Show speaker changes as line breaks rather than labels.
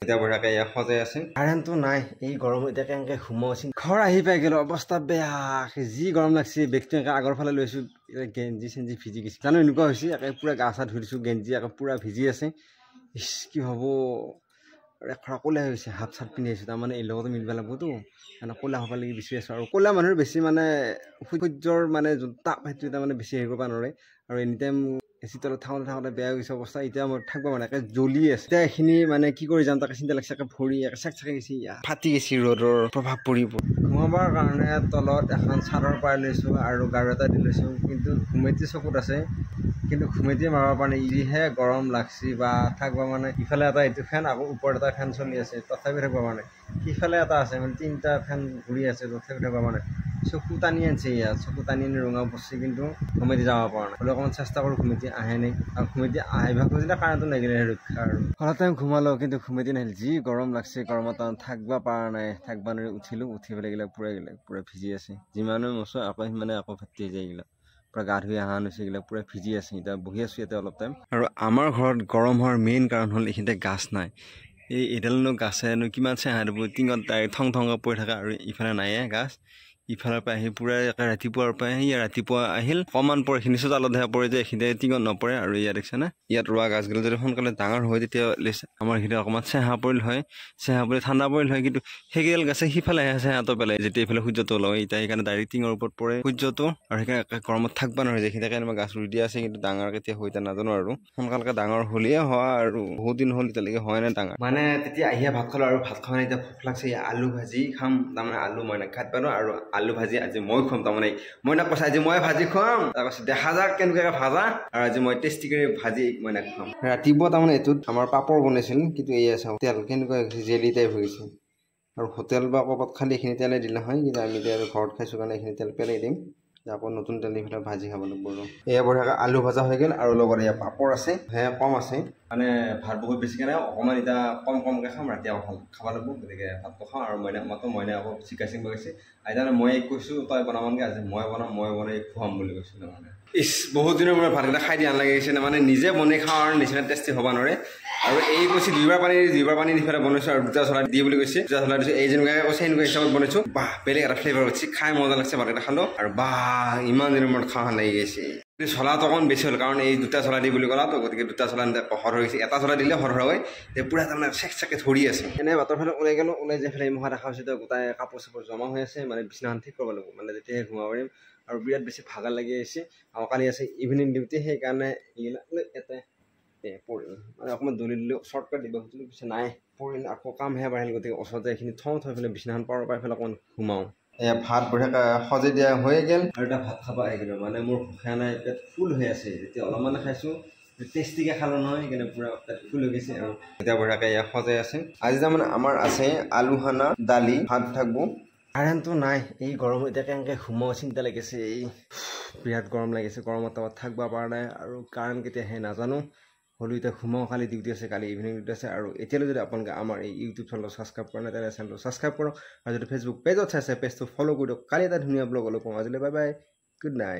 এতিয়া বঢ়াকে ইয়াত সজাই আছে কাৰেণ্টটো নাই এই গৰম এতিয়া কেনেকে ঘুমাওছি ঘৰ আহি পাই গেল অৱস্থা বেয়া যি গৰম লাগছে বেগটো এনেকে আগৰ ফালে লৈছো গেঞ্জি চেঞ্জি ভিজি গৈছে জানো এনেকুৱা হৈছে একে পুৰা গা চা ধুই দিছো গেঞ্জি আকৌ পুৰা ভিজি আছে ইস কি হব খৰা ক'লা হৈছে হাফ চাৰ্ট পিন্ধি আহিছো তাৰমানে এই লগতে মিলিব লাগবতো মানে ক'লা হ'ব লাগি বিচাৰি আছো আৰু ক'লা মানুহৰ বেছি মানে সূৰ্যৰ মানে তাপ সেইটো তাৰমানে বেছি হেৰি কৰিব নোৱাৰে আৰু এনি টাইম এচি তলত থাকোঁতে বেয়া হৈছে অৱস্থা এতিয়া মই থাকিব মানে একে জ্বলি আছে এতিয়া এইখিনি মানে কি কৰি যাম তাকে চিন্তা লাগিছে একে ভৰি একে চেক চেক গৈছে ফাটি গৈছে ৰ'দৰ প্ৰভাৱ পৰিব ঘুমাবৰ কাৰণে তলত এখন চাদৰ পাই লৈছোঁ আৰু গাৰু এটা দি লৈছোঁ কিন্তু ঘুমেটি চকুত আছে কিন্তু ঘুমেটি মাৰিব পৰা নাই যিহে গৰম লাগছি বা থাকিব মানে ইফালে এটা এইটো ফেন আকৌ ওপৰত এটা ফেন চলি আছে তথাপি থাকিব পৰা নাই সিফালে এটা আছে মানে তিনিটা ফেন ঘূৰি আছে তথাপি থাকিব পৰা নাই চকু টানি আনিছে ইয়াত চকু টানি আনি ৰঙা পৰছি কিন্তু ঘুমেটি যাব পৰা নাই হ'লেও অকণমান চেষ্টা কৰোঁ ঘুমেটি আহে নাই আৰু ঘুমেটি আহিব খুজিলে কাৰেণ্টটো নাগিলে ৰক্ষা আৰু অলপ টাইম ঘুমালোঁ কিন্তু ঘুমেটি নাহিল যি গৰম লাগছে গৰমত থাকিব পৰা নাই থাকিব নোৱাৰি উঠিলোঁ উঠি পেলাই পুৰা ভিজি আছে যিমানো মচো আকৌ সিমানে আকৌ ফাটি যায় এইগিলা পুৰা গা ধুই অহা হৈছে এইগিলা পুৰা ভিজি আছে এতিয়া বহি আছোঁ ইয়াতে অলপ টাইম আৰু আমাৰ ঘৰত গৰম হোৱাৰ মেইন কাৰণ হ'ল এইখিনিতে গাছ নাই এই এডালনো গাছেনো কিমান চেঁহা দিব টিঙত থং থংকৈ পৰি থাকে আৰু ইফালে নায়ে গাছ ইফালৰ পৰা আহি পুৰা একে ৰাতিপুৱাৰ পৰা আহি ৰাতিপুৱা আহিল অকণমান পৰে এইখিনি চোতালতহে পৰে যে এইখিনিতে টিঙত নপৰে আৰু ইয়াত দেখিছে না ইয়াত ৰোৱা গাছগুলো যদি সোনকালে ডাঙৰ হয় তেতিয়া আমাৰ এইখিনি অকণমান চেঁহা পৰিল হয় চেঁহা পৰি ঠাণ্ডা পৰিল হয় কিন্তু সেইকেইডাল গাছে সিফালে আহে চেঁহাটো পেলাই যেতিয়া এইফালে সূৰ্যটো লয় এতিয়া সেইকাৰণে ডাইৰেক্ট টিঙৰ ওপৰত পৰে সূৰ্যটো আৰু সেইকাৰণে গৰমত থাকিব নোৱাৰে যে সেইখিনি কাৰণে গাছ ৰুই দিয়া আছে কিন্তু ডাঙৰ কেতিয়া হৈ এতিয়া নাজানো আৰু সোনকালকে ডাঙৰ হ'লেই হয় আৰু বহুত দিন হ'ল এতিয়ালৈকে হয় নাই ডাঙৰ মানে তেতিয়া আহিয়ে ভাত খালোঁ আৰু ভাত খাওঁ এতিয়া ভোক লাগছে আলু ভাজি খাম তাৰমানে আলু মই নাখাত পাৰোঁ আৰু আলু ভাজি আজি মই খুৱাম তাৰমানে মই না কৈছে আজি মই ভাজি খুৱাম তাৰপাছত দেখা যাক কেনেকুৱাকে ভাজা আৰু আজি মই টেষ্টি কৰি ভাজি মই নাখাম ৰাতিপুৱা তাৰমানে এইটোত আমাৰ পাপৰ বনাইছিল কিন্তু এয়া চাওঁ তেল কেনেকুৱা জেলি টাইপ হৈ গৈছে আৰু হোটেল বা ক'ৰবাত খালি এইখিনি তেলে দিলে হয় কিন্তু আমি এতিয়া ঘৰত খাইছোঁ কাৰণে এইখিনি তেল পেলাই দিম আকৌ নতুন তেল দি পেলাই ভাজি খাব লাগিব আৰু এয়া বঢ়িয়াকৈ আলু ভাজা হৈ গ'ল আৰু লগত এয়া পাপৰ আছে সেয়া কম আছে মানে ভাত বহুত বেছিকৈ নাই অকণমান এতিয়া কমকৈ খাম ৰাতি আকৌ খাব লাগিব গতিকে ভাতটো খাওঁ আৰু মইনা আকৌ চিকাই চিংব গৈছে আইতানে মই কৈছোঁ তই বনাবগৈ আজি মই বনাই খুৱাম বুলি কৈছিলোঁ মানে বহুত দিনৰ মূৰত ভাতকেইটা খাই দিয়া নালাগিছে মানে নিজে বনাই খাওঁ আৰু নিচিনা টেষ্টি হ'ব নোৱাৰে আৰু এই কৈছে দুইবাৰ পানী দি পেলাই বনাইছোঁ আৰু দুটা চলা দি বুলি কৈছে দুটা চলা দিছোঁ এই যেনেকুৱাকৈ কৈছে এনেকুৱা হিচাপত বনাইছোঁ বাহ বেলেগ এটা ফ্লেভাৰ হৈছে খাই মজা লাগছে ভাতকেইটা খালোঁ আৰু বাহ ইমান দিনৰ মূৰত খাওঁ লাগি গৈছে চলাটো অকণ বেছি হ'ল কাৰণ এই দুটা চলা দি বুলি ক'লাতো গতিকে দুটা চলা সৰ হৈ গৈছে এটা চলা দিলে সৰ হয় পুৰা তাৰমানে চেক চেকে ধৰি আছে এনে বাটৰ ফালে ওলাই গ'লোঁ ওলাই যাই পেলাই মহা দেখা হৈছে গোটাই কাপোৰ চাপোৰ জমা হৈ আছে মানে বিছনাখন ঠিক কৰিব লাগিব মানে তেতিয়াহে ঘুমাব পাৰিম আৰু বিৰাট বেছি ভাগৰ লাগি আহিছে আৰু কালি আছে ইভিনিং ডিউটি সেইকাৰণে ইয়াতে পৰিল মানে অকণমান দলি শ্বৰ্টকাট দিব খুজিলোঁ পিছে নাই পৰিল আকৌ কামহে বাঢ়িল গতিকে ওচৰতে এইখিনি থৈ পেলাই বিছনাখন পাৰ পাই পেলাই অকণমান ঘুমাওঁ এয়া ভাত বঢ়িয়াকৈ সজাই দিয়া হৈ গ'ল আৰু এটা ভাত খাব আহি গ'লোঁ মানে মোৰ ভোকা নাই পেট ফুল হৈ আছে যেতিয়া অলপমানে খাইছোঁ টেষ্টিকৈ খালোঁ নহয় সেইকাৰণে পুৰা পেট ফুল হৈ গৈছে আৰু এতিয়া বঢ়িয়াকৈ এয়া সজাই আছে আজি তাৰমানে আমাৰ আছে আলু খানা দালি ভাত থাকব কাৰেণ্টটো নাই এই গৰম এতিয়া কেনেকৈ ঘুমাওঁ চিন্তা লাগিছে এই বিৰাট গৰম লাগিছে গৰমত তাত থাকিব পৰা নাই আৰু কাৰেণ্ট কেতিয়া আহে নাজানো হ'লেও এতিয়া ঘুমাওঁ কালি ডিউটি আছে কালি ইভিনিং ডিউটি আছে আৰু এতিয়ালৈ যদি আপোনালোকে আমাৰ এই ইউটিউব চেনেলটো ছাবস্ক্ৰাইব কৰা নাই তেনে চেনেলটো ছাবস্ক্ৰাইব কৰক আৰু যদি ফেচবুক পেজত চাইছে পেজটো ফ'ল' কৰি দিয়ক কালি এটা ধুনীয়া ব্লগ অলপ পাওঁ আজিলৈ বাই বাই গুড নাইট